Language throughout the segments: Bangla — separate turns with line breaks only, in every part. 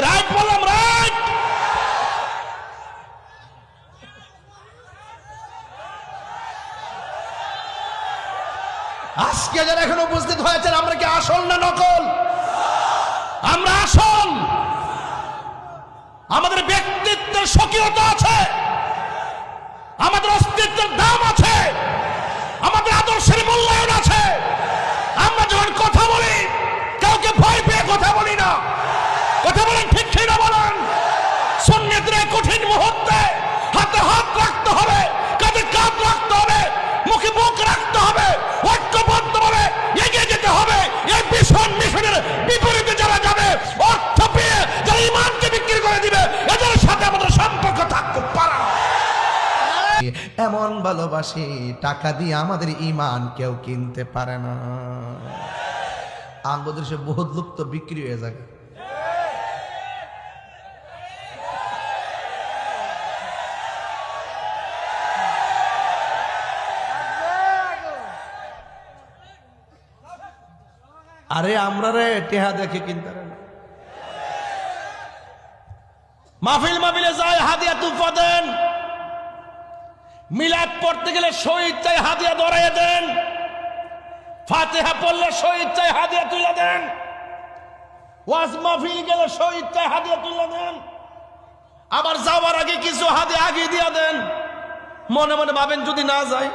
রাইট বললাম, রাইট। আজকে যারা এখন উপস্থিত হয়েছেন, আমরা কি আসল না নকল? আমরা আসল। আমাদের ব্যক্তিত্বের স্বকীয়তা আছে, আমাদের অস্তিত্বের দাম আছে, আমাদের আদর্শের মূল্যায়ন আছে। আমরা যখন কথা বলি, কাউকে ভয় পেয়ে কথা বলি না। কথা বলেন, ঠিক না বলেন? সুন্নাতের কঠিন মুহূর্তে হাতে হাত রাখতে হবে, কাঁধে কাঁধ রাখতে হবে, মুখে মুখ রাখতে হবে, ঐক্যবদ্ধভাবে এগিয়ে যেতে হবে। এই ভীষণ মিশনের বিপরীতে যারা যাবে, অর্থ পেয়ে যারা ইমানকে বিক্রি করে দিবে, এদের সাথে আমাদের সম্পর্ক থাকতে পারে না। এমন ভালোবাসি, টাকা দিয়ে আমাদের ইমান কেউ কিনতে পারে না। আমাদের সে বহুত লোক তো বিক্রি হয়ে যায়। আরে আমরা রে টেহা দেখে কিনতে পারে না। মাহফিলে যায়, হাদিয়া তুফা দেন। মিলাদ পড়তে গেলে শহীদ চাই, হাদিয়া ধরাইয়া দেন। ফাতিহা পড়লে শহীদ চাই, হাদিয়া তুলে দেন। ওয়াজ মাহফিল গেলে শহীদ চাই, হাদিয়া তুলে দেন। আবার যাওয়ার আগে কিছু হাদিয়া আগে দিয়া দেন। মনে মনে ভাবেন যদি না যায়।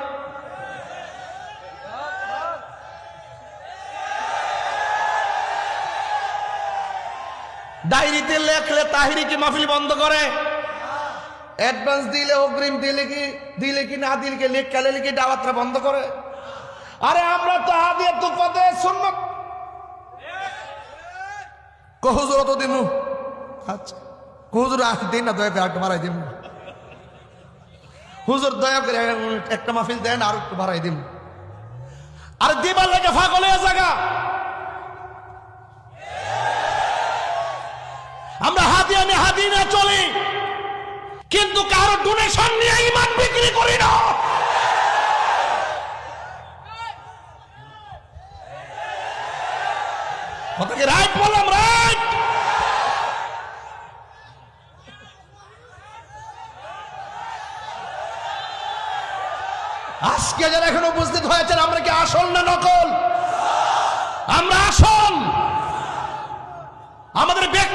ডায়েরিতে লেখলে তাহিরি কি মাহফিল বন্ধ করে? অ্যাডভান্স দিলে, অগ্রিম দিলে কি না দিলে কি, লেখ কালে লিখে দাওয়াতটা বন্ধ করে? আরে আমরা তো হাদিয়া তুফা দে সুন্নাত হুজুর তো দিমু। আচ্ছা হুজুর দিন না, দয়া করে একটু বাড়াই দিম। হুজুর দয়া করে একটা মাহফিল দেন, আর একটু বাড়াই দিম। আর দিবার লাগে ফাগল হয়ে জায়গা। আমরা হাদিয়া নিয়ে হাদিয়া চলি, কিন্তু কারো ডোনেশন নিয়ে ইমান বিক্রি করি না। কথা কি রাইট বললাম, রাইট? আজকে যারা এখন উপস্থিত হয়েছেন, আমরা কি আসল না নকল? আমরা আসল। আমাদের ব্যক্তি